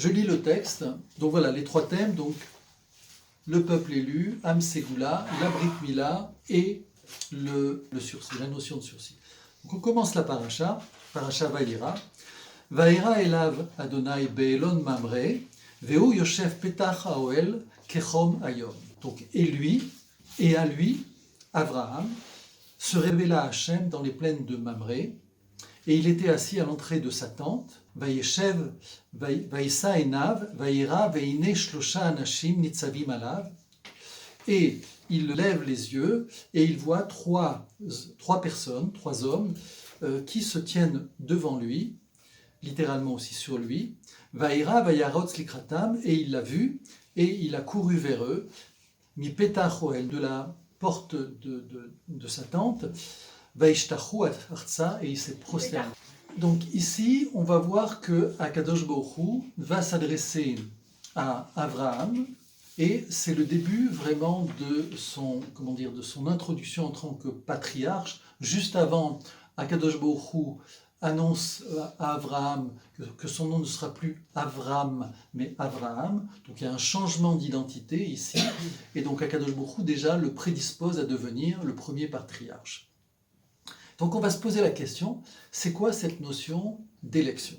Je lis le texte. Donc voilà, les trois thèmes. Donc, le peuple élu, Am Ségoula, la Brit Mila et le sursis, la notion de sursis. Donc on commence la paracha Vaïra. Vaïra elav Adonai be'elon mamre, ve'u yoshev petach haoel kechom ayom. Donc, et à lui, Abraham, se révéla Hachem dans les plaines de Mamré, et il était assis à l'entrée de sa tente. Vayeshev, Vayisa enav, Vayira, Veine shlosha anashim nitzavim alav. Et il lève les yeux et il voit trois personnes, trois hommes, qui se tiennent devant lui, littéralement aussi sur lui. Vayira, Vayarotz likratam, et il l'a vu, et il a couru vers eux, mi petach oel, de la porte de sa tente, Vaishtachu artsa, et il s'est prosterné. Donc ici, on va voir que Akadosh Baruch Hu va s'adresser à Abraham, et c'est le début vraiment de son introduction en tant que patriarche. Juste avant, Akadosh Baruch Hu annonce à Abraham que son nom ne sera plus Avram, mais Abraham. Donc il y a un changement d'identité ici, et donc Akadosh Baruch Hu déjà le prédispose à devenir le premier patriarche. Donc on va se poser la question, c'est quoi cette notion d'élection ?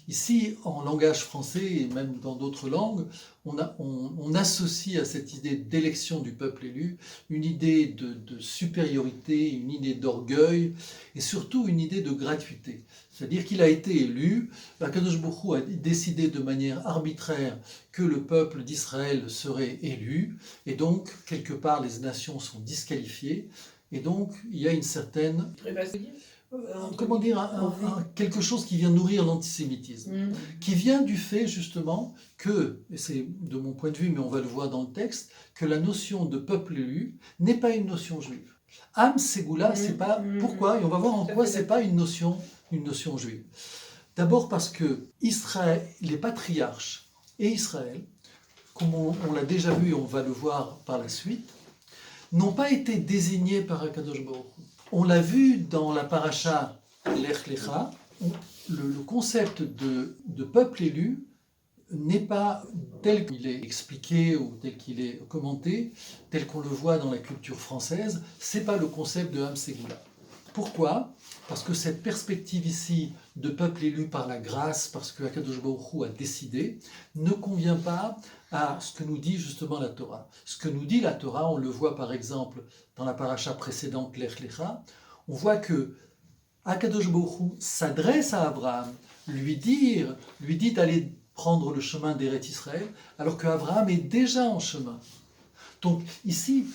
Ici, en langage français et même dans d'autres langues, on associe à cette idée d'élection du peuple élu une idée de supériorité, une idée d'orgueil et surtout une idée de gratuité. C'est-à-dire qu'il a été élu, Akadosh Baruch Hu a décidé de manière arbitraire que le peuple d'Israël serait élu, et donc quelque part les nations sont disqualifiées, et donc il y a une certaine... quelque chose qui vient nourrir l'antisémitisme, qui vient du fait justement que, et c'est de mon point de vue, mais on va le voir dans le texte, que la notion de peuple élu n'est pas une notion juive. Am Ségoula, c'est pas... Pourquoi ? Et on va voir en quoi c'est pas une notion juive. D'abord parce que Israël, les patriarches et Israël, comme on l'a déjà vu et on va le voir par la suite, n'ont pas été désignés par Akadosh Baruch Hu. On l'a vu dans la paracha Lech Lecha, le concept de peuple élu n'est pas tel qu'il est expliqué ou tel qu'il est commenté, tel qu'on le voit dans la culture française, c'est pas le concept de Am Ségoula. Pourquoi ? Parce que cette perspective ici de peuple élu par la grâce, parce que Akadosh Baruch Hu a décidé, ne convient pas à ce que nous dit justement la Torah. Ce que nous dit la Torah, on le voit par exemple dans la paracha précédente, Lech Lecha, on voit que Akadosh Baruch Hu s'adresse à Abraham, lui dit d'aller prendre le chemin d'Éretz Israël, alors qu'Abraham est déjà en chemin. Donc ici,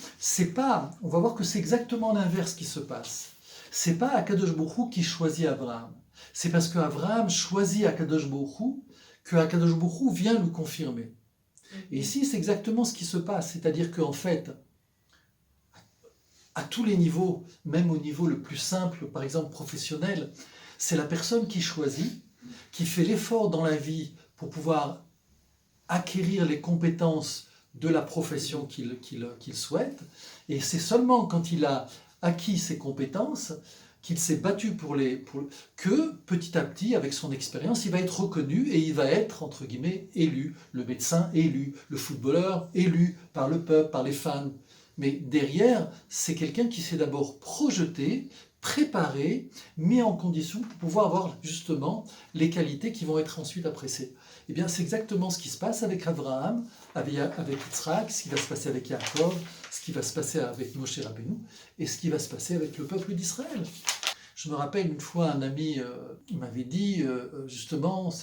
on va voir que c'est exactement l'inverse qui se passe. C'est pas Akadosh Baruch Hu qui choisit Abraham. C'est parce qu'Abraham choisit Akadosh Baruch Hu que Akadosh Baruch Hu vient lui confirmer. Et ici, c'est exactement ce qui se passe. C'est-à-dire qu'en fait, à tous les niveaux, même au niveau le plus simple, par exemple professionnel, c'est la personne qui choisit, qui fait l'effort dans la vie pour pouvoir acquérir les compétences de la profession qu'il souhaite. Et c'est seulement quand il a acquis ces compétences, qu'il s'est battu que petit à petit, avec son expérience, il va être reconnu et il va être, entre guillemets, élu. Le médecin élu, le footballeur élu par le peuple, par les fans. Mais derrière, c'est quelqu'un qui s'est d'abord projeté, préparé, mis en condition pour pouvoir avoir justement les qualités qui vont être ensuite appréciées. Eh bien, c'est exactement ce qui se passe avec Abraham, avec Yitzhak, ce qui va se passer avec Yaakov, ce qui va se passer avec Moshe Rabbeinu, et ce qui va se passer avec le peuple d'Israël. Je me rappelle une fois, un ami m'avait dit justement,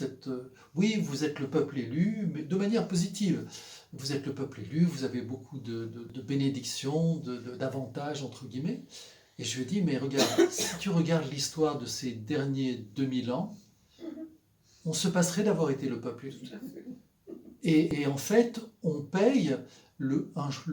oui, vous êtes le peuple élu, mais de manière positive. Vous êtes le peuple élu, vous avez beaucoup de bénédictions, d'avantages, entre guillemets. Et je lui ai dit, mais regarde, si tu regardes l'histoire de ces derniers 2000 ans, on se passerait d'avoir été le peuple élu. Et en fait, on paye le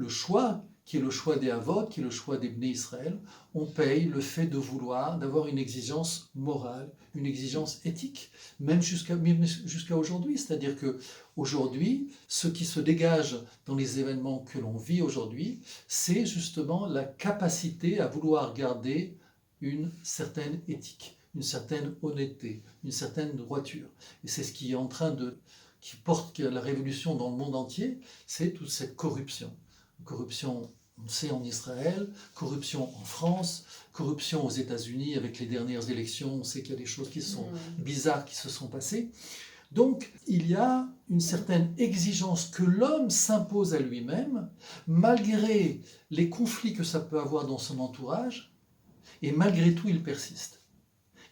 choix, qui est le choix des Avot, qui est le choix des Bnei Israël, on paye le fait de vouloir, d'avoir une exigence morale, une exigence éthique, même jusqu'à aujourd'hui. C'est-à-dire qu'aujourd'hui, ce qui se dégage dans les événements que l'on vit aujourd'hui, c'est justement la capacité à vouloir garder une certaine éthique, une certaine honnêteté, une certaine droiture. Et c'est ce qui est en train qui a la révolution dans le monde entier, c'est toute cette corruption. Corruption, on le sait, en Israël, corruption en France, corruption aux États-Unis avec les dernières élections, on sait qu'il y a des choses qui sont bizarres qui se sont passées. Donc, il y a une certaine exigence que l'homme s'impose à lui-même, malgré les conflits que ça peut avoir dans son entourage, et malgré tout, il persiste.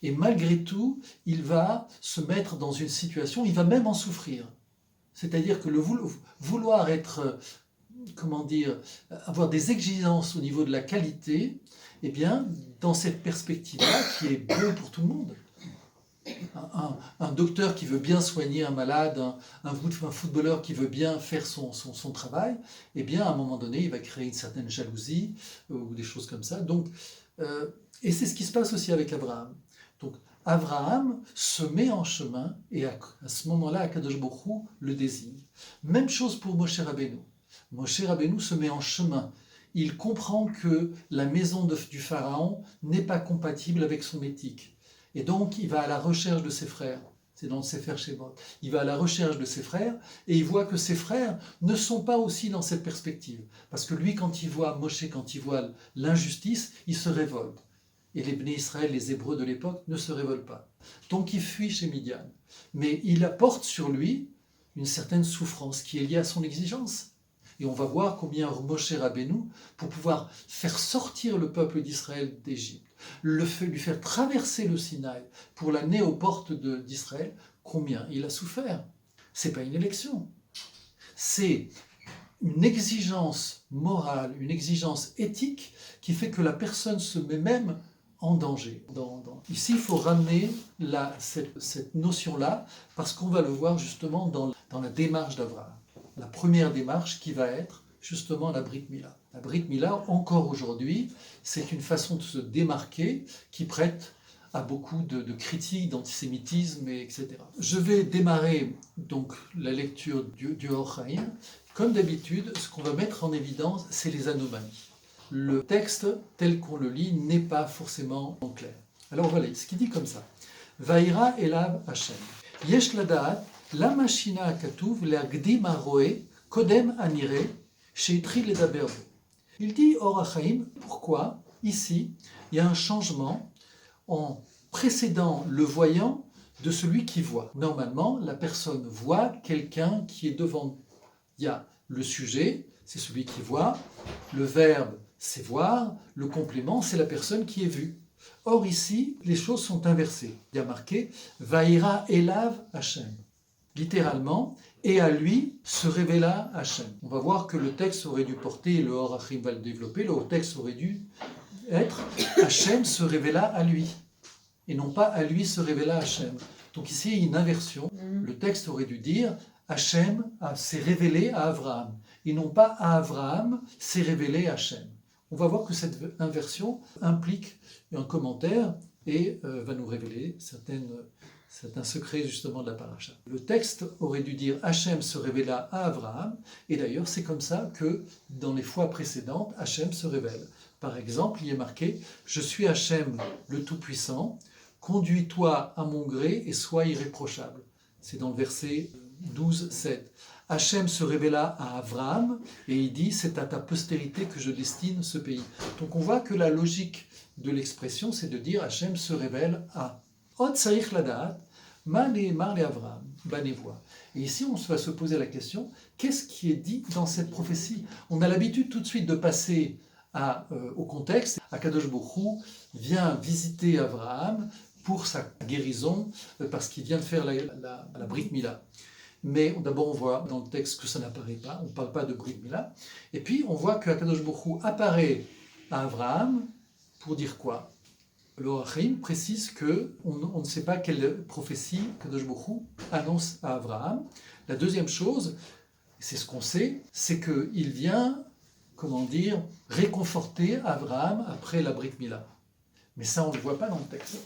Et malgré tout, il va se mettre dans une situation, il va même en souffrir. C'est-à-dire que le vouloir être, avoir des exigences au niveau de la qualité, eh bien, dans cette perspective-là, qui est bonne pour tout le monde, un docteur qui veut bien soigner un malade, un footballeur qui veut bien faire son travail, eh bien, à un moment donné, il va créer une certaine jalousie ou des choses comme ça. Donc, et c'est ce qui se passe aussi avec Abraham. Donc, Abraham se met en chemin et à ce moment-là, Akadosh Baruch Hu le désigne. Même chose pour Moshe Rabbeinu. Moshe Rabbeinu se met en chemin. Il comprend que la maison du pharaon n'est pas compatible avec son éthique. Et donc, il va à la recherche de ses frères. C'est dans le Sefer Shemot. Il va à la recherche de ses frères et il voit que ses frères ne sont pas aussi dans cette perspective. Parce que lui, quand il voit Moshe, quand il voit l'injustice, il se révolte. Et les Bnei Israël, les Hébreux de l'époque, ne se révoltent pas. Donc il fuit chez Midian. Mais il apporte sur lui une certaine souffrance qui est liée à son exigence. Et on va voir combien Moshe Rabbeinu, pour pouvoir faire sortir le peuple d'Israël d'Égypte, lui faire traverser le Sinaï pour l'amener aux portes d'Israël, combien il a souffert. Ce n'est pas une élection. C'est une exigence morale, une exigence éthique qui fait que la personne se met même en danger. Ici, il faut ramener cette notion-là parce qu'on va le voir justement dans la démarche d'Abraham. La première démarche qui va être justement la Brit Mila. La Brit Mila, encore aujourd'hui, c'est une façon de se démarquer qui prête à beaucoup de critiques, d'antisémitisme, etc. Je vais démarrer donc la lecture du Or Chaim. Comme d'habitude, ce qu'on va mettre en évidence, c'est les anomalies. Le texte, tel qu'on le lit, n'est pas forcément clair. Alors voilà, ce qui dit comme ça. Vaïra elav Hashem. Yesh lada'at la machina katuv le'agdim haroe kodem anire sheitri ledaber bo. Il dit Or HaChaim, pourquoi ici il y a un changement en précédant le voyant de celui qui voit. Normalement, la personne voit quelqu'un qui est devant. Il y a le sujet, c'est celui qui voit, le verbe, c'est voir, le complément, c'est la personne qui est vue. Or ici, les choses sont inversées. Il y a marqué « Vaïra elav Hashem ». Littéralement, et à lui se révéla Hashem. On va voir que le texte aurait dû porter, le Or HaChaim va le développer, le texte aurait dû être « Hashem se révéla à lui ». Et non pas « à lui se révéla Hashem ». Donc ici, il y a une inversion. Le texte aurait dû dire « Hashem s'est révélé à Abraham ». Et non pas « à Abraham s'est révélé Hashem ». On va voir que cette inversion implique un commentaire et va nous révéler certains secrets justement de la paracha. Le texte aurait dû dire Hachem se révéla à Abraham, et d'ailleurs c'est comme ça que dans les fois précédentes, Hachem se révèle. Par exemple, il est marqué Je suis Hachem le Tout-Puissant, conduis-toi à mon gré et sois irréprochable. C'est dans le verset 12-7. Hachem se révéla à Abraham et il dit c'est à ta postérité que je destine ce pays. Donc on voit que la logique de l'expression c'est de dire Hachem se révèle à. Od sarich ladat, ma ne'emar le'Avraham, banevoa. Et ici on va se poser la question qu'est-ce qui est dit dans cette prophétie? On a l'habitude tout de suite de passer au contexte. Akadosh Baruch Hu vient visiter Abraham pour sa guérison parce qu'il vient de faire la Brit Mila. Mais d'abord, on voit dans le texte que ça n'apparaît pas, on ne parle pas de Brit Mila. Et puis, on voit que Akadosh Baruch Hu apparaît à Abraham pour dire quoi? Le Or HaChaim précise qu'on ne sait pas quelle prophétie Akadosh Baruch Hu annonce à Abraham. La deuxième chose, c'est ce qu'on sait, c'est qu'il vient, réconforter Abraham après la Brit Mila. Mais ça, on ne le voit pas dans le texte.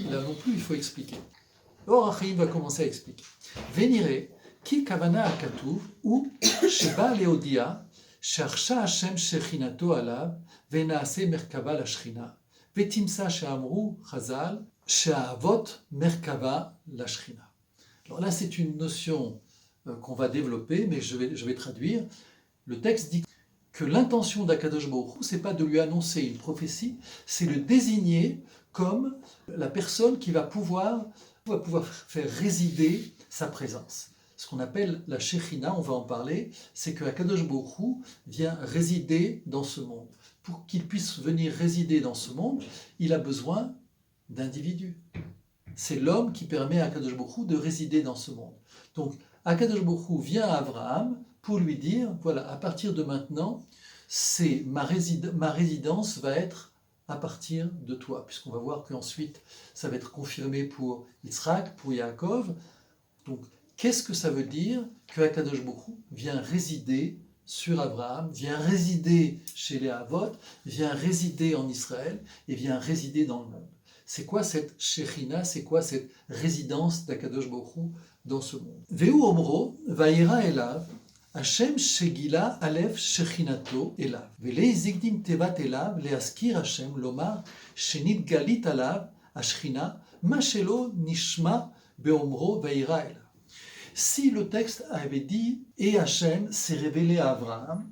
Là non plus, il faut expliquer. Le Or HaChaim va commencer à expliquer. Véniré, כי כוונה הכתוב הוא שבא להודיע שערשה השם שכינתו עליו ונעשה מרכבה לשכינה ותמצא שאמרו חז"ל שהאבות מרכבה לשכינה. Alors là c'est une notion qu'on va développer, mais je vais traduire. Le texte dit que l'intention d'Akadosh Baruch Hu, c'est pas de lui annoncer une prophétie, c'est le désigner comme la personne qui va pouvoir faire résider sa présence. Ce qu'on appelle la Shekhinah, on va en parler, c'est que Akadosh Baruch Hu vient résider dans ce monde. Pour qu'il puisse venir résider dans ce monde, il a besoin d'individus. C'est l'homme qui permet à Akadosh Baruch Hu de résider dans ce monde. Donc, Akadosh Baruch Hu vient à Abraham pour lui dire, voilà, à partir de maintenant, ma résidence va être à partir de toi, puisqu'on va voir qu'ensuite, ça va être confirmé pour Yitzhak, pour Yaakov. Donc, qu'est-ce que ça veut dire que Akadosh Baruch Hu vient résider sur Abraham, vient résider chez les Havot, vient résider en Israël et vient résider dans le monde? C'est quoi cette Shekhinah, c'est quoi cette résidence d'Akadosh Baruch Hu dans ce monde? Veu omro, vaïra elav, Hashem shegila alev shechinato elav. Vele zigdim tevat elav, leaskir Hashem, lomar, shenit galit alav, ashchina, machelo nishma beomro vaïra elav. Si le texte avait dit « Et Hachem s'est révélé à Abraham »,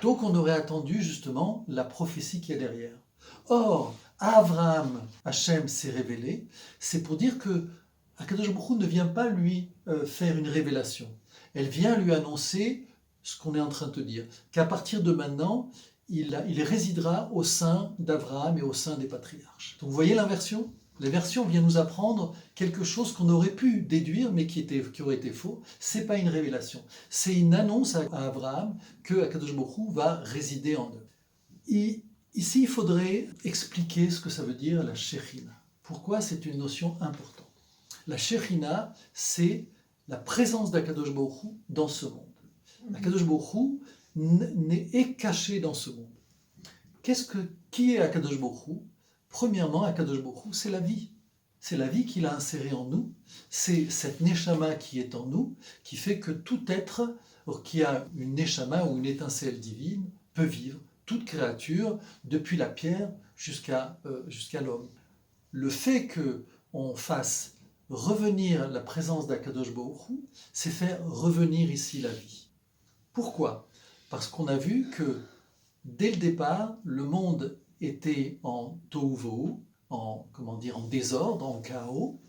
donc on aurait attendu justement la prophétie qui est derrière. Or, à Abraham, Hachem s'est révélé, c'est pour dire que Akadosh Baruch Hu ne vient pas lui faire une révélation. Elle vient lui annoncer ce qu'on est en train de te dire, qu'à partir de maintenant, il résidera au sein d'Abraham et au sein des patriarches. Donc vous voyez l'inversion ? L'inversion vient nous apprendre quelque chose qu'on aurait pu déduire, mais qui aurait été faux. C'est pas une révélation. C'est une annonce à Abraham que Akadosh Baruch Hu va résider en eux. Et ici, il faudrait expliquer ce que ça veut dire la Shekhinah. Pourquoi c'est une notion importante? La Shekhinah, c'est la présence d'Akadosh Baruch Hu dans ce monde. Akadosh Baruch Hu est caché dans ce monde. Qui est Akadosh Baruch Hu? Premièrement, Akadosh Baruch Hu, c'est la vie. C'est la vie qu'il a insérée en nous. C'est cette Neshama qui est en nous, qui fait que tout être qui a une Neshama ou une étincelle divine peut vivre. Toute créature, depuis la pierre jusqu'à l'homme. Le fait qu'on fasse revenir la présence d'Akadosh Baruch Hu, c'est faire revenir ici la vie. Pourquoi? Parce qu'on a vu que dès le départ, le monde était en tohu vohu, en désordre, en chaos.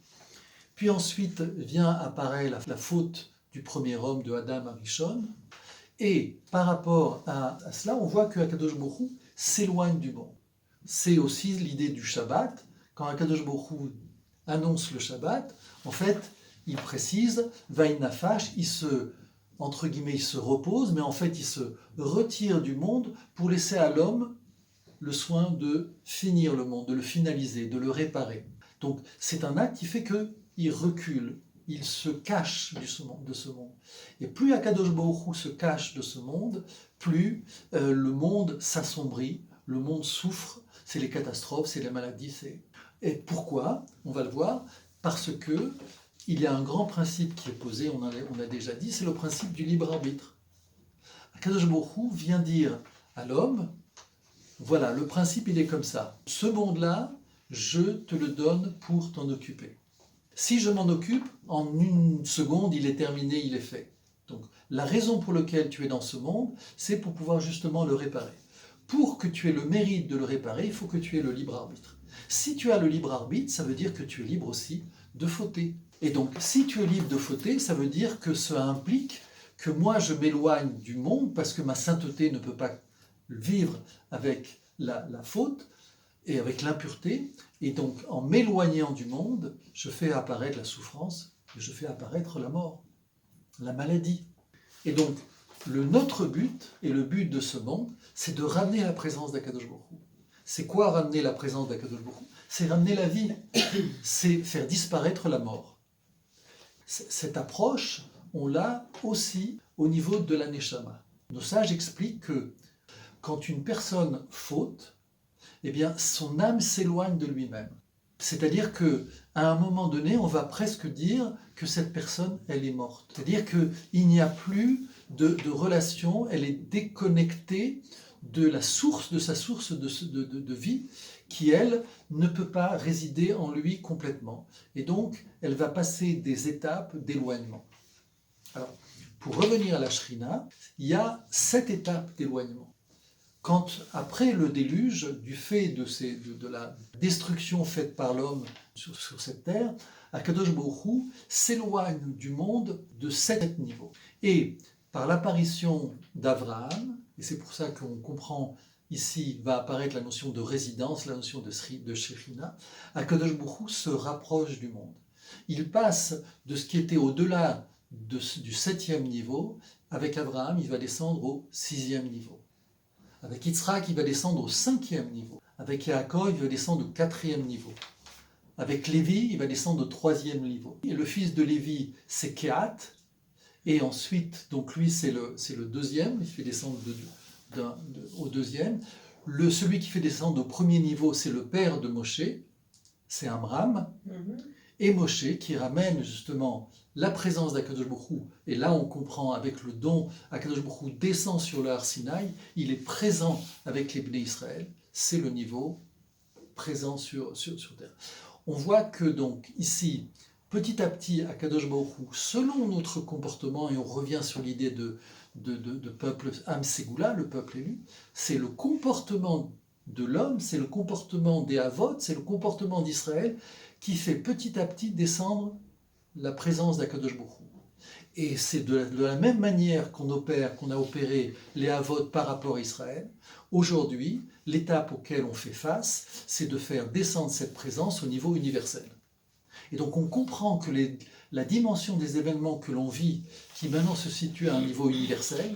Puis ensuite vient apparaître la faute du premier homme, de Adam Arishon. Et par rapport à cela, on voit que Akadosh Baruch Hu s'éloigne du monde. C'est aussi l'idée du Shabbat. Quand Akadosh Baruch Hu annonce le Shabbat, en fait, il précise, Vaïnafash, il se repose, mais en fait, il se retire du monde pour laisser à l'homme le soin de finir le monde, de le finaliser, de le réparer. Donc c'est un acte qui fait qu'il recule, il se cache de ce monde. Et plus Akadosh Baruch Hu se cache de ce monde, plus le monde s'assombrit, le monde souffre, c'est les catastrophes, c'est les maladies. Et pourquoi? On va le voir, parce que il y a un grand principe qui est posé, on a déjà dit, c'est le principe du libre arbitre. Akadosh Baruch Hu vient dire à l'homme, voilà, le principe il est comme ça. Ce monde-là, je te le donne pour t'en occuper. Si je m'en occupe, en une seconde, il est terminé, il est fait. Donc, la raison pour laquelle tu es dans ce monde, c'est pour pouvoir justement le réparer. Pour que tu aies le mérite de le réparer, il faut que tu aies le libre arbitre. Si tu as le libre arbitre, ça veut dire que tu es libre aussi de fauter. Et donc, si tu es libre de fauter, ça veut dire que ça implique que moi, je m'éloigne du monde parce que ma sainteté ne peut pas vivre avec la faute et avec l'impureté. Et donc, en m'éloignant du monde, je fais apparaître la souffrance, et je fais apparaître la mort, la maladie. Et donc, notre but, et le but de ce monde, c'est de ramener la présence d'Akadosh Baruch Hu. C'est quoi ramener la présence d'Akadosh Baruch Hu? C'est ramener la vie, c'est faire disparaître la mort. Cette approche, on l'a aussi au niveau de la Neshama. Nos sages expliquent que quand une personne faute, eh bien, son âme s'éloigne de lui-même. C'est-à-dire qu'à un moment donné, on va presque dire que cette personne, elle est morte. C'est-à-dire qu'il n'y a plus de relation, elle est déconnectée de sa source de vie, qui, elle, ne peut pas résider en lui complètement. Et donc, elle va passer des étapes d'éloignement. Alors, pour revenir à la Shrina, il y a 7 étapes d'éloignement. Quand, après le déluge, du fait de la destruction faite par l'homme sur cette terre, Akadosh Baruch Hu s'éloigne du monde de 7 niveaux. Et par l'apparition d'Abraham, et c'est pour ça qu'on comprend ici, va apparaître la notion de résidence, la notion de Shekhinah, Akadosh Baruch Hu se rapproche du monde. Il passe de ce qui était au-delà du 7e niveau. Avec Abraham, il va descendre au 6e niveau. Avec Yitzhak, il va descendre au 5e niveau. Avec Yaakov, il va descendre au 4e niveau. Avec Lévi, il va descendre au 3e niveau. Et le fils de Lévi, c'est Kehat. Et ensuite, donc lui, c'est le deuxième. Il fait descendre au deuxième. Celui qui fait descendre au premier niveau, c'est le père de Moshe. C'est Amram. Et Moshe qui ramène justement la présence d'Akadosh Baruch Hu. Et là, on comprend avec le don, Akadosh Baruch Hu descend sur le Har Sinaï, il est présent avec les Bnei Israël. C'est le niveau présent sur terre. On voit que donc ici, petit à petit, Akadosh Baruch Hu, selon notre comportement, et on revient sur l'idée de peuple Am Segula, le peuple élu, c'est le comportement de l'homme, c'est le comportement des Havot, c'est le comportement d'Israël qui fait petit à petit descendre la présence d'Akadosh Baruch Hu. Et c'est de la même manière qu'on a opéré les Havot par rapport à Israël. Aujourd'hui, l'étape auquel on fait face, c'est de faire descendre cette présence au niveau universel. Et donc on comprend que la dimension des événements que l'on vit, qui maintenant se situe à un niveau universel,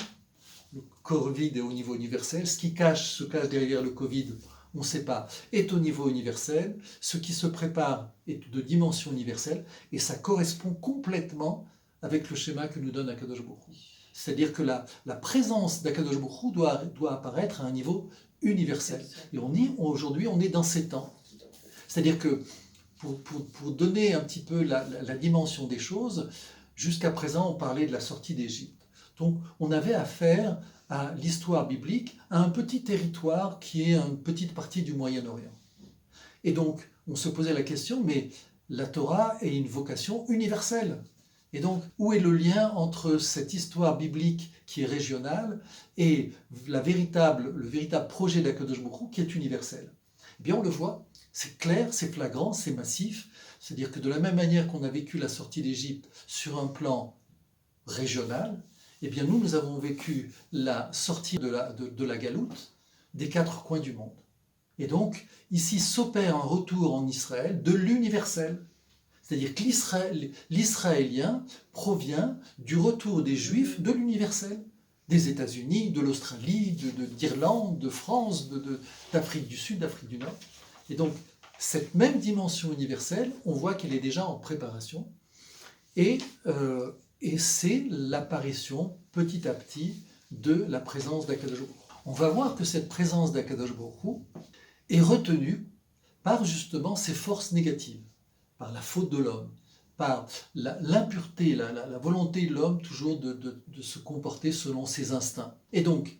le Covid est au niveau universel, ce qui se cache derrière le Covid, on ne sait pas, est au niveau universel, ce qui se prépare est de dimension universelle, et ça correspond complètement avec le schéma que nous donne Akadosh Baruch Hu. C'est-à-dire que la présence d'Akadosh Baruch Hu doit apparaître à un niveau universel. Et aujourd'hui, on est dans ces temps. C'est-à-dire que, pour donner un petit peu la dimension des choses, jusqu'à présent, on parlait de la sortie d'Égypte. Donc, on avait affaire à l'histoire biblique, à un petit territoire qui est une petite partie du Moyen-Orient. Et donc, on se posait la question, mais la Torah est une vocation universelle. Et donc, où est le lien entre cette histoire biblique qui est régionale et le véritable projet d'Akadosh Baruch Hu qui est universel? Eh bien, on le voit, c'est clair, c'est flagrant, c'est massif. C'est-à-dire que de la même manière qu'on a vécu la sortie d'Égypte sur un plan régional, eh bien nous avons vécu la sortie de la galoute des 4 coins du monde. Et donc, ici s'opère un retour en Israël de l'universel. C'est-à-dire que l'israélien provient du retour des Juifs de l'universel. Des États-Unis, de l'Australie, d'Irlande, de France, d'Afrique du Sud, d'Afrique du Nord. Et donc, cette même dimension universelle, on voit qu'elle est déjà en préparation. Et c'est l'apparition petit à petit de la présence d'Akadosh Baruch Hu. On va voir que cette présence d'Akadosh Baruch Hu est retenue par justement ces forces négatives, par la faute de l'homme, par l'impureté, la volonté de l'homme toujours de se comporter selon ses instincts. Et donc,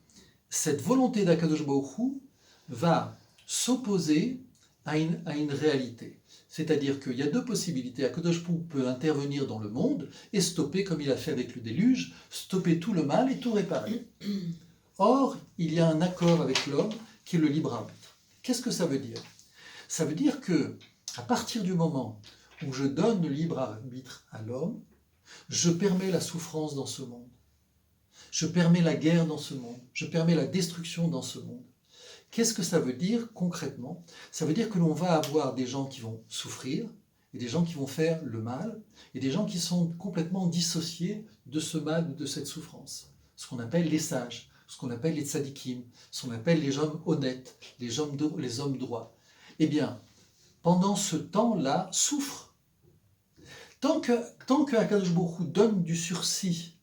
cette volonté d'Akadosh Baruch Hu va s'opposer à une réalité. C'est-à-dire qu'il y a 2 possibilités. Akadosh Baruch Hu peut intervenir dans le monde et stopper, comme il a fait avec le déluge, stopper tout le mal et tout réparer. Or, il y a un accord avec l'homme qui est le libre arbitre. Qu'est-ce que ça veut dire? Ça veut dire que, à partir du moment où je donne le libre arbitre à l'homme, je permets la souffrance dans ce monde. Je permets la guerre dans ce monde. Je permets la destruction dans ce monde. Qu'est-ce que ça veut dire concrètement? Ça veut dire que l'on va avoir des gens qui vont souffrir, et des gens qui vont faire le mal, et des gens qui sont complètement dissociés de ce mal, de cette souffrance. Ce qu'on appelle les sages, ce qu'on appelle les tzadikim, ce qu'on appelle les hommes honnêtes, les hommes droits. Eh bien, pendant ce temps-là, souffre. Tant que Akadosh Baruch Hu donne du sursis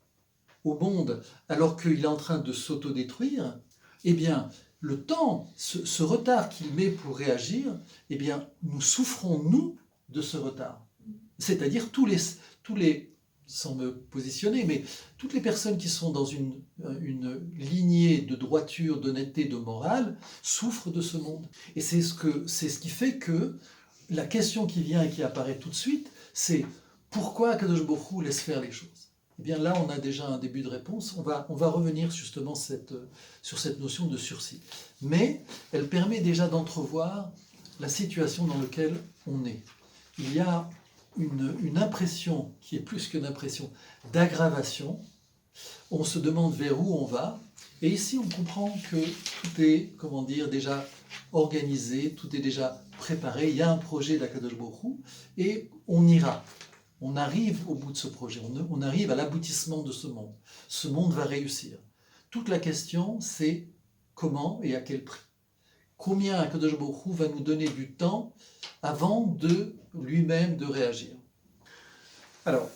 au monde, alors qu'il est en train de s'autodétruire, eh bien, le temps, ce retard qu'il met pour réagir, eh bien, nous souffrons, nous, de ce retard. C'est-à-dire tous les, sans me positionner, mais toutes les personnes qui sont dans une lignée de droiture, d'honnêteté, de morale, souffrent de ce monde. Et c'est ce qui fait que la question qui vient et qui apparaît tout de suite, c'est pourquoi Akadosh Baruch Hu laisse faire les choses? Eh bien là, on a déjà un début de réponse. On va revenir justement sur cette notion de sursis. Mais elle permet déjà d'entrevoir la situation dans laquelle on est. Il y a une impression qui est plus qu'une impression d'aggravation. On se demande vers où on va. Et ici, on comprend que tout est, comment dire, déjà organisé, tout est déjà préparé. Il y a un projet d'Akadosh Baruch Hu et on ira. On arrive au bout de ce projet, on arrive à l'aboutissement de ce monde. Ce monde va réussir. Toute la question, c'est comment et à quel prix. Combien Akadosh Baruch Hu va nous donner du temps avant de lui-même de réagir. Alors,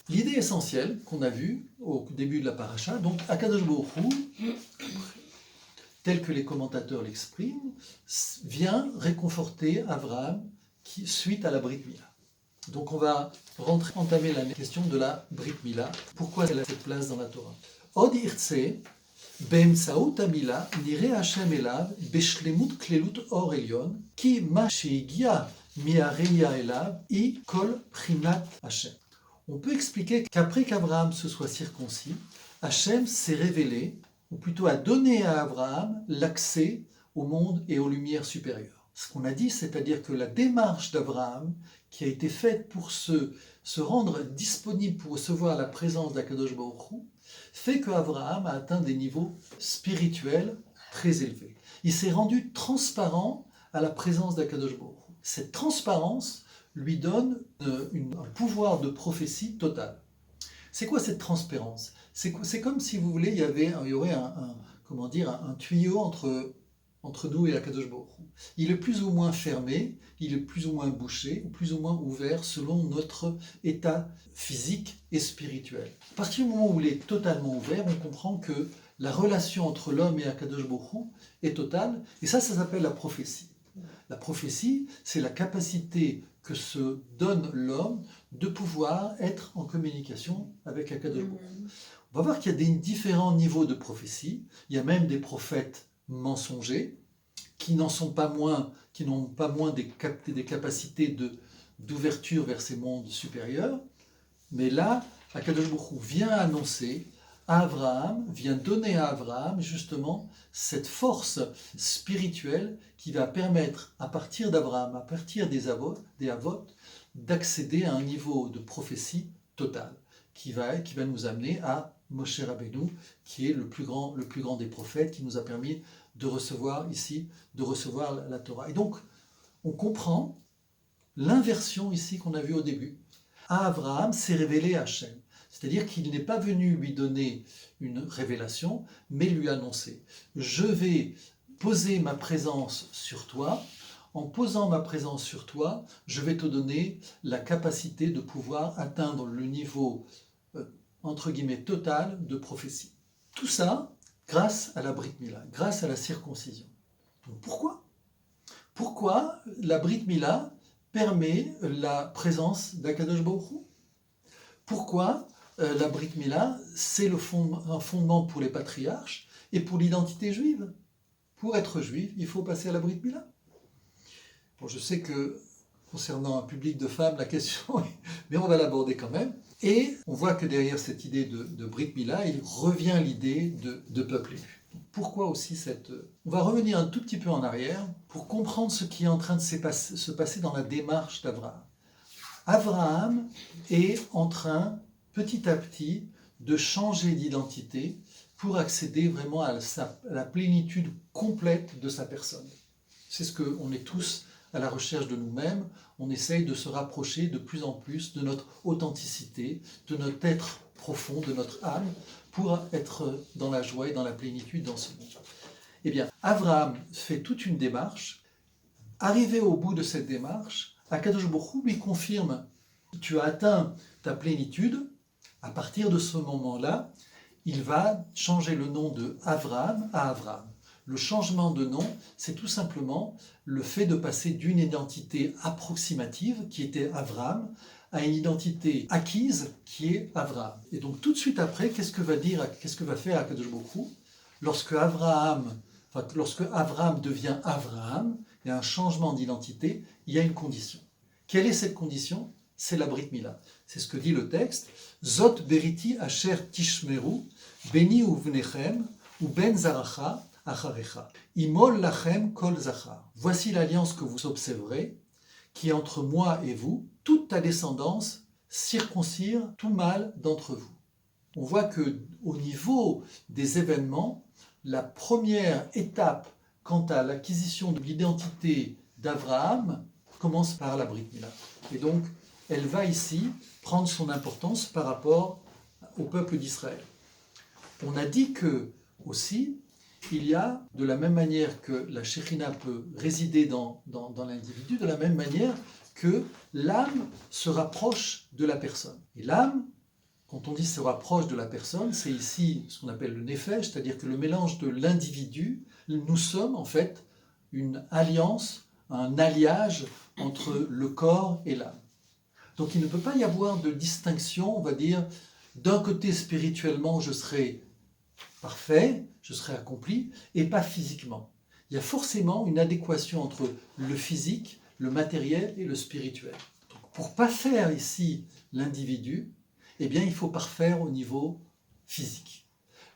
l'idée essentielle qu'on a vue au début de la paracha, donc Akadosh Baruch Hu, tel que les commentateurs l'expriment, vient réconforter Abraham suite à la Brit Mila. Donc on va entamer la question de la Brit Mila. Pourquoi elle a cette place dans la Torah? Od irtse, באמצעות המילה נראה השם אליו בשלמות כללות אור עליון, כי מה שהגיע מהראייה אליו היא כל בחינת השם. On peut expliquer qu'après qu'Abraham se soit circoncis, Hachem s'est révélé, ou plutôt a donné à Abraham l'accès au monde et aux lumières supérieures. Ce qu'on a dit, c'est-à-dire que la démarche d'Abraham, qui a été faite pour se rendre disponible pour recevoir la présence d'Akadosh Baruch Hu, fait qu'Abraham a atteint des niveaux spirituels très élevés. Il s'est rendu transparent à la présence d'Akadosh Baruch Hu. Cette transparence lui donne un pouvoir de prophétie total. C'est quoi cette transparence? C'est comme si vous voulez, il y aurait un tuyau entre nous et Akadosh Baruch Hu. Il est plus ou moins fermé, il est plus ou moins bouché, ou plus ou moins ouvert selon notre état physique et spirituel. À partir du moment où il est totalement ouvert, on comprend que la relation entre l'homme et Akadosh Baruch Hu est totale, et ça s'appelle la prophétie. La prophétie, c'est la capacité que se donne l'homme de pouvoir être en communication avec Akadosh Baruch Hu. On va voir qu'il y a des différents niveaux de prophétie. Il y a même des prophètes mensongers qui n'en sont pas moins, qui n'ont pas moins des capacités d'ouverture vers ces mondes supérieurs. Mais là, Akadosh Baruch Hu vient annoncer à Abraham, vient donner à Abraham justement cette force spirituelle qui va permettre à partir d'Abraham, à partir des avot, d'accéder à un niveau de prophétie totale qui va nous amener à Moshe Rabbeinu, qui est le plus grand des prophètes, qui nous a permis de recevoir la Torah. Et donc, on comprend l'inversion ici qu'on a vue au début. À Abraham s'est révélé Hachem. C'est-à-dire qu'il n'est pas venu lui donner une révélation, mais lui annoncer. Je vais poser ma présence sur toi. En posant ma présence sur toi, je vais te donner la capacité de pouvoir atteindre le niveau, entre guillemets, total de prophétie. Tout ça grâce à la Brit Mila, grâce à la circoncision. Donc pourquoi la Brit Mila permet la présence d'Akadosh Baruch Hu? Pourquoi la Brit Mila, c'est un fondement pour les patriarches et pour l'identité juive? Pour être juif, il faut passer à la Brit Mila. Bon, je sais que concernant un public de femmes, la question est... mais on va l'aborder quand même. Et on voit que derrière cette idée de Brit Mila, il revient l'idée de peuple élu. Pourquoi aussi cette... On va revenir un tout petit peu en arrière pour comprendre ce qui est en train de se passer dans la démarche d'Abraham. Abraham est en train, petit à petit, de changer d'identité pour accéder vraiment à la plénitude complète de sa personne. C'est ce qu'on est tous à la recherche de nous-mêmes. On essaye de se rapprocher de plus en plus de notre authenticité, de notre être profond, de notre âme, pour être dans la joie et dans la plénitude dans ce monde. Eh bien, Abraham fait toute une démarche. Arrivé au bout de cette démarche, Akadosh Baruch Hu lui confirme: tu as atteint ta plénitude. À partir de ce moment-là, il va changer le nom de Abraham à Abraham. Le changement de nom, c'est tout simplement le fait de passer d'une identité approximative, qui était Abraham, à une identité acquise, qui est Abraham. Et donc tout de suite après, qu'est-ce que va faire Akadosh Baruch Hu? Lorsque Abraham devient Abraham, il y a un changement d'identité, il y a une condition. Quelle est cette condition? c'est la Brit Mila. C'est ce que dit le texte. Zot beriti asher tishmeru, beni uvnechem, ou ben zaracha, acharecha. Imol lachem kol zachar. Voici l'alliance que vous observerez, qui est entre moi et vous, toute ta descendance, circoncire tout mâle d'entre vous. On voit que au niveau des événements, la première étape quant à l'acquisition de l'identité d'Abraham commence par la Brit Mila. Et donc, elle va ici prendre son importance par rapport au peuple d'Israël. On a dit que, aussi, il y a, de la même manière que la Shekhinah peut résider dans l'individu, de la même manière que l'âme se rapproche de la personne. Et l'âme, quand on dit se rapproche de la personne, c'est ici ce qu'on appelle le nefesh, c'est-à-dire que le mélange de l'individu, nous sommes en fait une alliance, un alliage entre le corps et l'âme. Donc il ne peut pas y avoir de distinction, on va dire, d'un côté spirituellement je serai parfait, je serai accompli, et pas physiquement. Il y a forcément une adéquation entre le physique, le matériel et le spirituel. Donc, pour parfaire ici l'individu, eh bien il faut parfaire au niveau physique.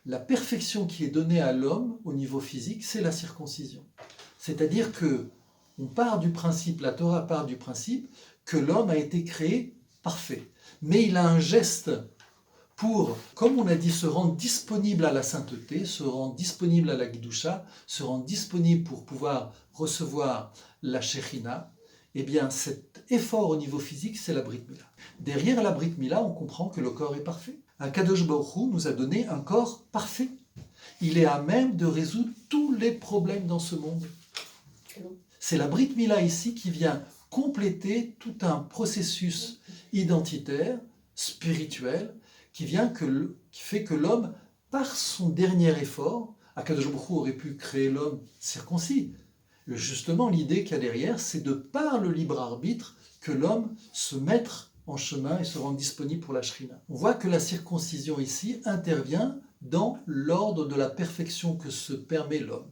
La perfection qui est donnée à l'homme au niveau physique, c'est la circoncision. C'est-à-dire que on part du principe, la Torah part du principe que l'homme a été créé parfait. Mais il a un geste pour, comme on a dit, se rendre disponible à la sainteté, se rendre disponible à la Gidusha, se rendre disponible pour pouvoir recevoir la Shekhinah. Eh bien, cet effort au niveau physique, c'est la Brit Mila. Derrière la Brit Mila, on comprend que le corps est parfait. Akadosh Baruch Hu nous a donné un corps parfait. Il est à même de résoudre tous les problèmes dans ce monde. C'est la Brit Mila ici qui vient compléter tout un processus identitaire, spirituel, qui fait que l'homme, par son dernier effort, Akadosh Baruch Hu aurait pu créer l'homme circoncis. Justement, l'idée qu'il y a derrière, c'est de par le libre arbitre que l'homme se mette en chemin et se rende disponible pour la Shrina. On voit que la circoncision ici intervient dans l'ordre de la perfection que se permet l'homme.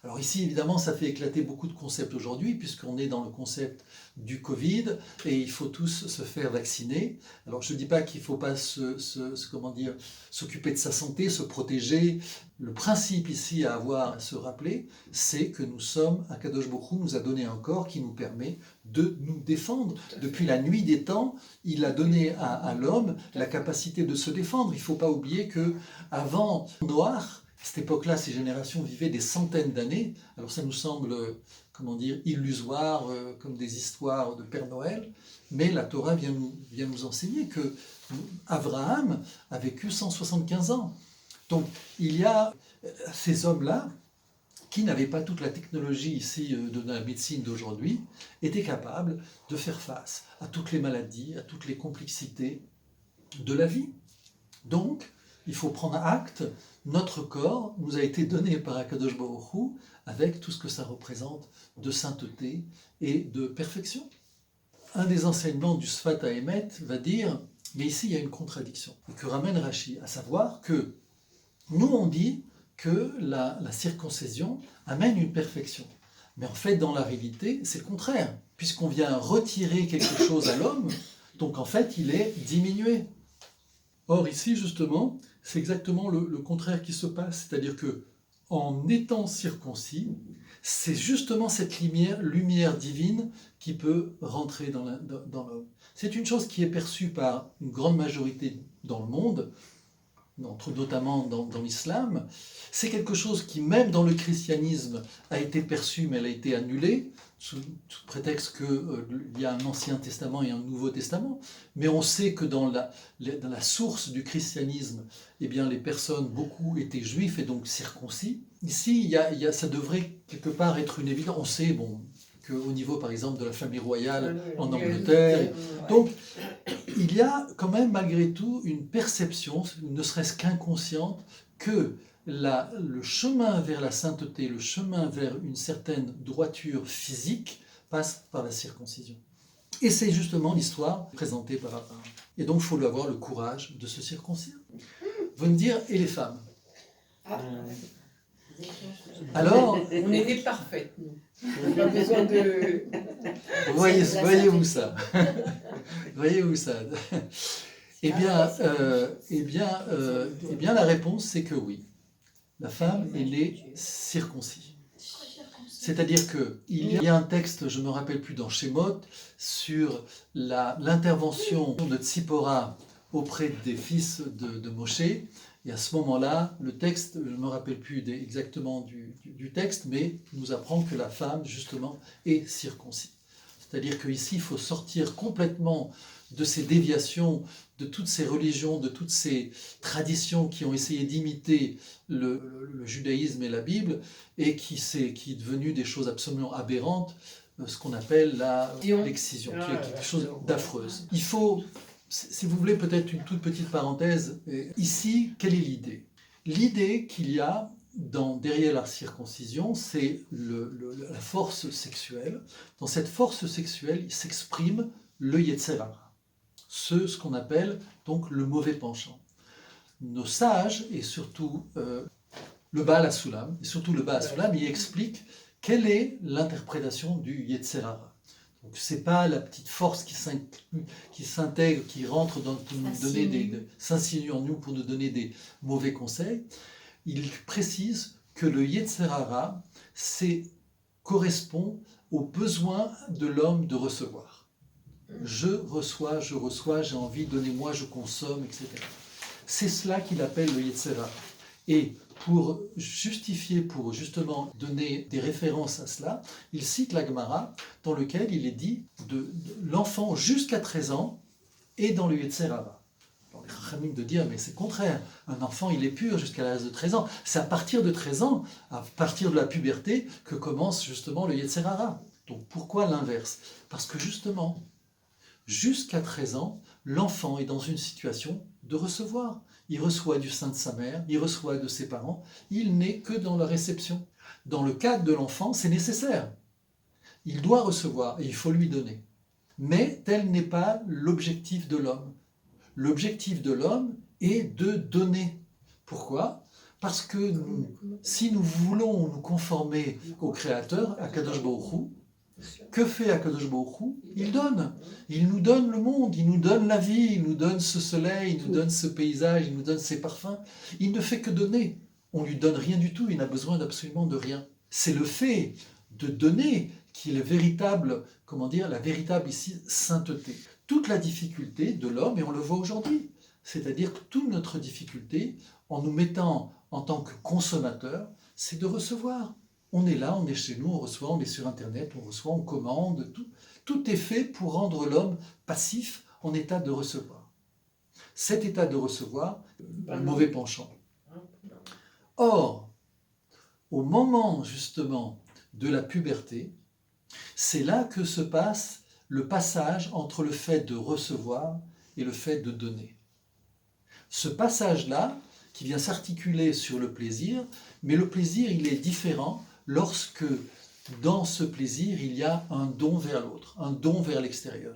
Alors ici, évidemment, ça fait éclater beaucoup de concepts aujourd'hui, puisqu'on est dans le concept du Covid, et il faut tous se faire vacciner. Alors je ne dis pas qu'il ne faut pas s'occuper de sa santé, se protéger. Le principe ici à se rappeler, c'est que nous sommes, Akadosh Baruch Hu nous a donné un corps qui nous permet de nous défendre. Depuis la nuit des temps, il a donné à l'homme la capacité de se défendre. Il ne faut pas oublier qu'avant Noach, à cette époque-là, ces générations vivaient des centaines d'années. Alors ça nous semble, illusoire, comme des histoires de Père Noël. Mais la Torah vient nous enseigner que Abraham a vécu 175 ans. Donc il y a ces hommes-là qui n'avaient pas toute la technologie ici de la médecine d'aujourd'hui, étaient capables de faire face à toutes les maladies, à toutes les complexités de la vie. Donc, il faut prendre acte, notre corps nous a été donné par Akadosh Baruch Hu avec tout ce que ça représente de sainteté et de perfection. Un des enseignements du Sfat HaEmet va dire, mais ici il y a une contradiction, et que ramène Rashi, à savoir que nous on dit que la circoncision amène une perfection. Mais en fait, dans la réalité, c'est le contraire, puisqu'on vient retirer quelque chose à l'homme, donc en fait il est diminué. Or ici, justement, c'est exactement le contraire qui se passe, c'est-à-dire que en étant circoncis, c'est justement cette lumière divine qui peut rentrer dans l'homme. C'est une chose qui est perçue par une grande majorité dans le monde, notamment dans l'islam. C'est quelque chose qui, même dans le christianisme, a été perçu, mais elle a été annulée, sous prétexte qu'il y a un Ancien Testament et un Nouveau Testament. Mais on sait que dans la source du christianisme, eh bien, les personnes, beaucoup étaient juifs et donc circoncis. Ici, ça devrait quelque part être une évidence. On sait qu'au niveau, par exemple, de la famille royale en Angleterre. Donc, il y a quand même, malgré tout, une perception, ne serait-ce qu'inconsciente, que le chemin vers la sainteté, le chemin vers une certaine droiture physique passe par la circoncision. Et c'est justement l'histoire présentée par Abraham. Et donc il faut avoir le courage de se circoncire. Vous me dire, et les femmes? Alors, on était parfaites, nous. On n'a pas besoin de... Voyez-vous ça? Voyez où ça. Eh bien, la réponse, c'est que oui. La femme, elle est circoncis. C'est-à-dire qu'il y a un texte, je ne me rappelle plus, dans Shemot, sur l'intervention de Tzipora auprès des fils de Moshe. Et à ce moment-là, le texte, je ne me rappelle plus exactement du texte, mais il nous apprend que la femme, justement, est circoncis. C'est-à-dire qu'ici, il faut sortir complètement de ces déviations, de toutes ces religions, de toutes ces traditions qui ont essayé d'imiter le judaïsme et la Bible, et qui est devenu des choses absolument aberrantes, ce qu'on appelle l'excision, qui est quelque chose d'affreuse. Il faut, si vous voulez, peut-être une toute petite parenthèse. Ici, quelle est l'idée ? L'idée qu'il y a derrière la circoncision, c'est la force sexuelle. Dans cette force sexuelle, il s'exprime le Yetzer Hara, ce qu'on appelle donc le mauvais penchant. Nos sages, et surtout le Baal HaSulam, il explique quelle est l'interprétation du Yetzer Hara. Donc c'est pas la petite force qui s'intègre, qui rentre pour nous donner s'insinue en nous pour nous donner des mauvais conseils. Il précise que le Yetzer Hara correspond au besoin de l'homme de recevoir. Je reçois, j'ai envie, donnez-moi, je consomme, etc. C'est cela qu'il appelle le Yetzer Hara. Et pour justifier, pour justement donner des références à cela, il cite la Gemara dans lequel il est dit de l'enfant jusqu'à 13 ans est dans le Yetzer Hara. Les Chachamim de dire, mais c'est le contraire. Un enfant, il est pur jusqu'à l'âge de 13 ans. C'est à partir de 13 ans, à partir de la puberté, que commence justement le Yetzer Hara. Donc pourquoi l'inverse ? Parce que justement, jusqu'à 13 ans, l'enfant est dans une situation de recevoir. Il reçoit du sein de sa mère, il reçoit de ses parents, il n'est que dans la réception. Dans le cadre de l'enfant, c'est nécessaire. Il doit recevoir et il faut lui donner. Mais tel n'est pas l'objectif de l'homme. L'objectif de l'homme est de donner. Pourquoi ? Parce que si nous voulons nous conformer au Créateur, à Kadosh Baruch Hu, que fait Akadosh Baruch Hu ? Il donne. Il nous donne le monde, il nous donne la vie, il nous donne ce soleil, il nous donne ce paysage, il nous donne ces parfums. Il ne fait que donner. On ne lui donne rien du tout, il n'a besoin d'absolument de rien. C'est le fait de donner qui est la véritable ici, sainteté. Toute la difficulté de l'homme, et on le voit aujourd'hui, c'est-à-dire que toute notre difficulté, en nous mettant en tant que consommateur, c'est de recevoir. On est là, on est chez nous, on reçoit, on est sur Internet, on reçoit, on commande, tout est fait pour rendre l'homme passif en état de recevoir. Cet état de recevoir, le mauvais penchant. Or, au moment justement de la puberté, c'est là que se passe le passage entre le fait de recevoir et le fait de donner. Ce passage-là, qui vient s'articuler sur le plaisir, mais le plaisir, il est différent lorsque dans ce plaisir, il y a un don vers l'autre, un don vers l'extérieur.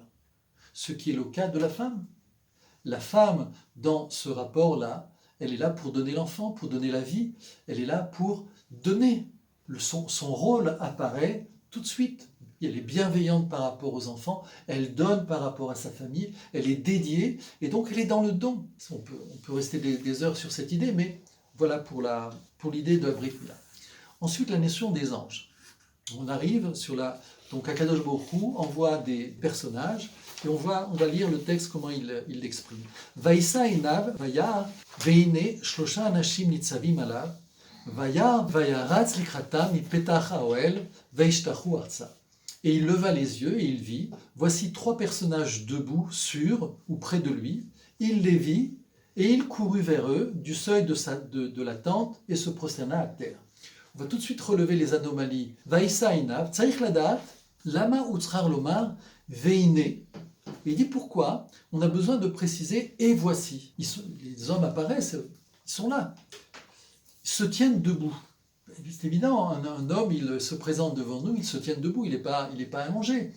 Ce qui est le cas de la femme. La femme, dans ce rapport-là, elle est là pour donner l'enfant, pour donner la vie, elle est là pour donner. Son rôle apparaît tout de suite. Elle est bienveillante par rapport aux enfants, elle donne par rapport à sa famille, elle est dédiée, et donc elle est dans le don. On peut rester des heures sur cette idée, mais voilà pour l'idée de la Brit Mila. Ensuite, la notion des anges. On arrive sur donc Akadosh Baruch Hu envoie des personnages, et on va lire le texte, comment il l'exprime. Vaïsa inav, vayar, veine, shlosha anashim nitzavim alav, vayar, vayaratz likratam, ipetach haoel, veishtachu arza. Et il leva les yeux et il vit, voici 3 personnages debout, sur ou près de lui. Il les vit et il courut vers eux du seuil de la tente et se prosterna à terre. On va tout de suite relever les anomalies. Vaïsa inav, tsaïch ladat, lama utzrar lomar, veine. Il dit pourquoi ? On a besoin de préciser et voici. Les hommes apparaissent, ils sont là. Ils se tiennent debout. C'est évident, un homme, il se présente devant nous, il se tient debout, il n'est pas allongé.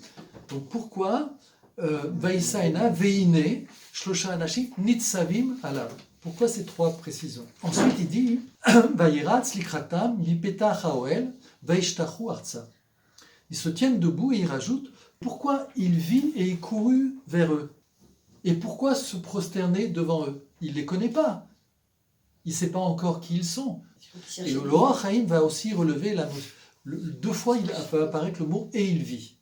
Donc pourquoi Vaïsaïna, Veine, Shlosha Anashim, Nitzavim alav. Pourquoi ces 3 précisions ? Ensuite, il dit Vayiratz likratam, Yipeta chaoel, Vaishtachu arza. Ils se tiennent debout et il rajoute pourquoi il vit et il courut vers eux. Et pourquoi se prosterner devant eux? Il ne les connaît pas. Il ne sait pas encore qui ils sont. Et le Or HaChaim va aussi relever la notion. Deux fois, il va apparaître le mot « et il vit ».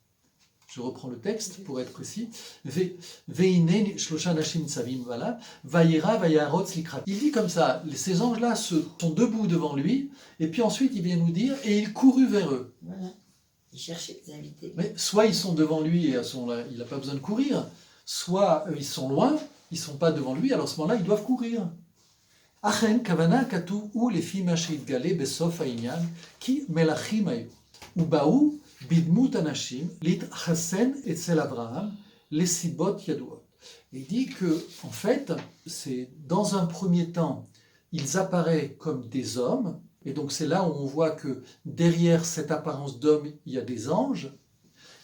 Je reprends le texte pour être précis. Ve'inen shlosha nashim tzavim vala, vayera vayarotz likrat. Il dit comme ça, ces anges-là sont debout devant lui, et puis ensuite il vient nous dire, et il courut vers eux. Voilà. Il cherchait des invités. Mais soit ils sont devant lui et il n'a pas besoin de courir, soit ils sont loin, ils ne sont pas devant lui, alors à ce moment-là ils doivent courir. Achen kavana katu u lefi ma sheitgale besof ha'inyan ki melachim hayu ubaou bidmut anashim litchasen etzel Abraham lesibot yaduot. Il dit que en fait, c'est dans un premier temps, ils apparaissent comme des hommes, et donc c'est là où on voit que derrière cette apparence d'homme, il y a des anges.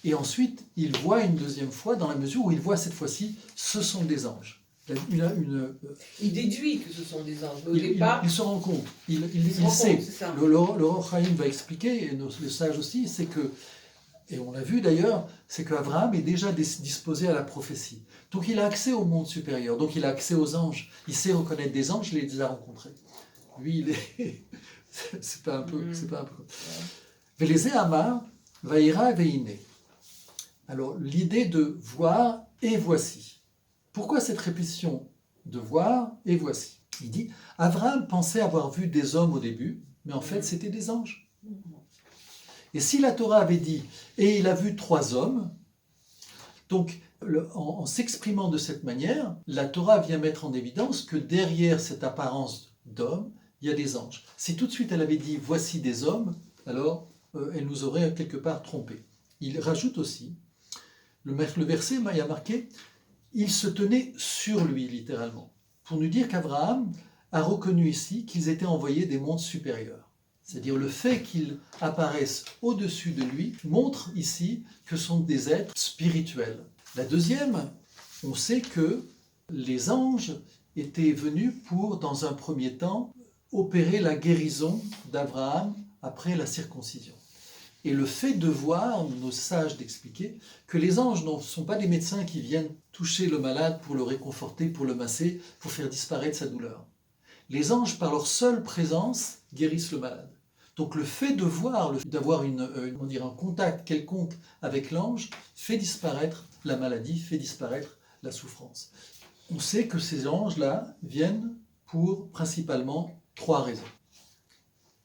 Et ensuite, il voit une deuxième fois, dans la mesure où il voit cette fois-ci, ce sont des anges. Il déduit que ce sont des anges. Au départ, il se rend compte, il sait. sait. Le Or HaChaim va expliquer, et le sage aussi, c'est que, et on l'a vu d'ailleurs, c'est qu'Abraham est déjà disposé à la prophétie. Donc il a accès au monde supérieur, donc il a accès aux anges. Il sait reconnaître des anges, il les a déjà rencontrés. Lui, il est... c'est pas un peu... Veleze Amar, Vaïra Veine. Alors, l'idée de voir et voici. Pourquoi cette répétition de voir et voici? Il dit, Abraham pensait avoir vu des hommes au début, mais en fait, c'était des anges. Et si la Torah avait dit, et il a vu 3 hommes, donc, en s'exprimant de cette manière, la Torah vient mettre en évidence que derrière cette apparence d'homme, il y a des anges. Si tout de suite elle avait dit, voici des hommes, alors elle nous aurait quelque part trompés. Il rajoute aussi, le verset, il y a marqué, il se tenait sur lui, littéralement, pour nous dire qu'Abraham a reconnu ici qu'ils étaient envoyés des mondes supérieurs. C'est-à-dire le fait qu'ils apparaissent au-dessus de lui montre ici que ce sont des êtres spirituels. La deuxième, on sait que les anges étaient venus pour, dans un premier temps, opérer la guérison d'Abraham après la circoncision. Et le fait de voir, nos sages d'expliquer, que les anges ne sont pas des médecins qui viennent toucher le malade pour le réconforter, pour le masser, pour faire disparaître sa douleur. Les anges, par leur seule présence, guérissent le malade. Donc le fait de voir, d'avoir un contact quelconque avec l'ange, fait disparaître la maladie, fait disparaître la souffrance. On sait que ces anges-là viennent pour principalement 3 raisons.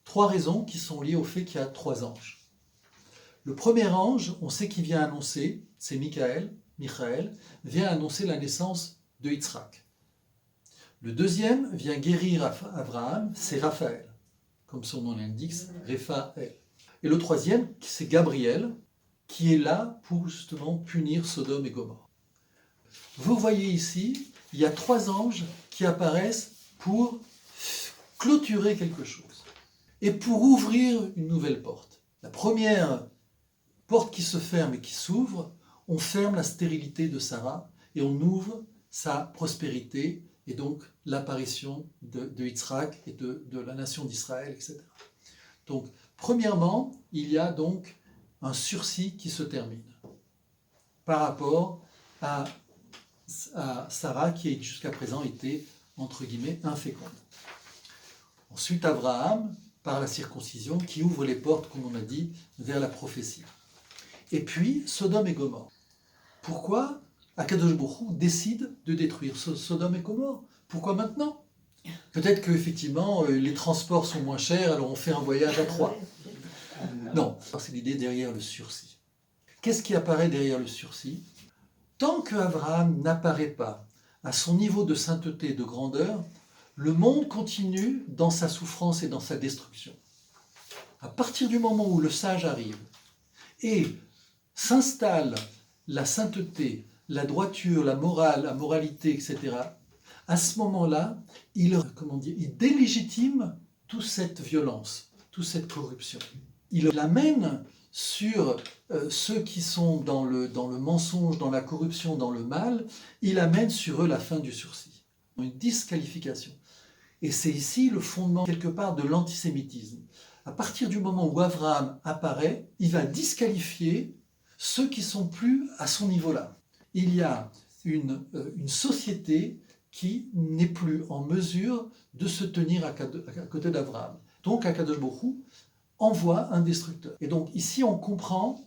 3 raisons qui sont liées au fait qu'il y a 3 anges. Le premier ange, on sait qu'il vient annoncer, c'est Michaël, vient annoncer la naissance de Yitzhak. Le deuxième vient guérir Abraham, c'est Raphaël, comme son nom l'indique, Raphaël. Et le troisième, c'est Gabriel, qui est là pour justement punir Sodome et Gomorrhe. Vous voyez ici, il y a 3 anges qui apparaissent pour clôturer quelque chose et pour ouvrir une nouvelle porte. La première porte qui se ferme et qui s'ouvre, on ferme la stérilité de Sarah et on ouvre sa prospérité et donc l'apparition de Yitzhak et de la nation d'Israël, etc. Donc, premièrement, il y a donc un sursis qui se termine par rapport à Sarah qui jusqu'à présent était, entre guillemets, inféconde. Ensuite, Abraham, par la circoncision, qui ouvre les portes, comme on a dit, vers la prophétie. Et puis, Sodome et Gomorrhe. Pourquoi Akadosh Baruch Hu décide de détruire Sodome et Gomorrhe? Pourquoi maintenant? Peut-être qu'effectivement, les transports sont moins chers, alors on fait un voyage à 3. Non, c'est l'idée derrière le sursis. Qu'est-ce qui apparaît derrière le sursis? Tant qu'Abraham n'apparaît pas à son niveau de sainteté, de grandeur, le monde continue dans sa souffrance et dans sa destruction. À partir du moment où le sage arrive et s'installe la sainteté, la droiture, la morale, la moralité, etc., à ce moment-là, il délégitime toute cette violence, toute cette corruption. Il l'amène sur ceux qui sont dans le mensonge, dans la corruption, dans le mal, il amène sur eux la fin du sursis, une disqualification. Et c'est ici le fondement, quelque part, de l'antisémitisme. À partir du moment où Abraham apparaît, il va disqualifier ceux qui sont plus à son niveau-là. Il y a une société qui n'est plus en mesure de se tenir à côté d'Abraham. Donc Akadosh Baruch Hu envoie un destructeur. Et donc ici on comprend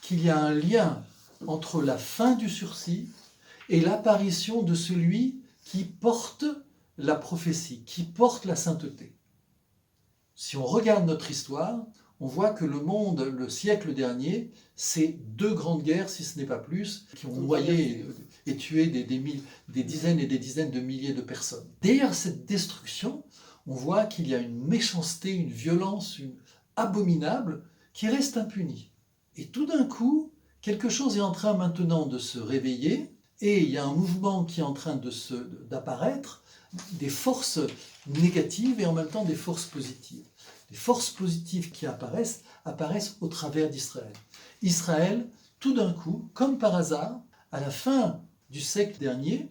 qu'il y a un lien entre la fin du sursis et l'apparition de celui qui porte la prophétie, qui porte la sainteté. Si on regarde notre histoire, on voit que le monde, le siècle dernier, c'est 2 grandes guerres, si ce n'est pas plus, qui ont noyé et tué des dizaines et des dizaines de milliers de personnes. Derrière cette destruction, on voit qu'il y a une méchanceté, une violence abominable qui reste impunie. Et tout d'un coup, quelque chose est en train maintenant de se réveiller et il y a un mouvement qui est en train d'apparaître, des forces négatives et en même temps des forces positives. Les forces positives qui apparaissent au travers d'Israël. Israël, tout d'un coup, comme par hasard, à la fin du siècle dernier,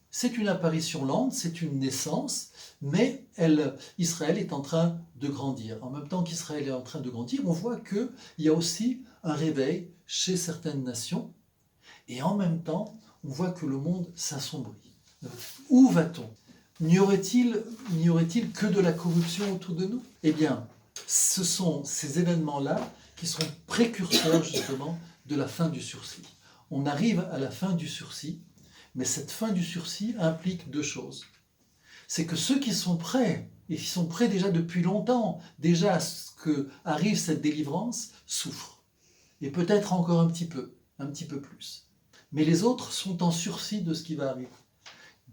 c'est une apparition lente, c'est une naissance, mais Israël est en train de grandir. En même temps qu'Israël est en train de grandir, on voit qu'il y a aussi un réveil chez certaines nations, et en même temps, on voit que le monde s'assombrit. Où va-t-on ? N'y aurait-il que de la corruption autour de nous ? Eh bien, ce sont ces événements-là qui sont précurseurs justement de la fin du sursis. On arrive à la fin du sursis, mais cette fin du sursis implique 2 choses. C'est que ceux qui sont prêts, et qui sont prêts déjà depuis longtemps, déjà à ce qu'arrive cette délivrance, souffrent. Et peut-être encore un petit peu plus. Mais les autres sont en sursis de ce qui va arriver.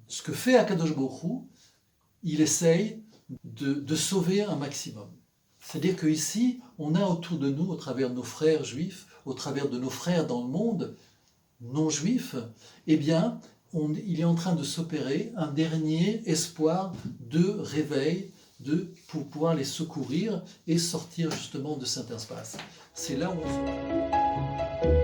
Ce que fait Akadosh Baruch Hu, il essaye de sauver un maximum. C'est-à-dire qu'ici, on a autour de nous, au travers de nos frères juifs, au travers de nos frères dans le monde non juif, eh bien, il est en train de s'opérer un dernier espoir de réveil pour pouvoir les secourir et sortir justement de cet espace. C'est là où on se...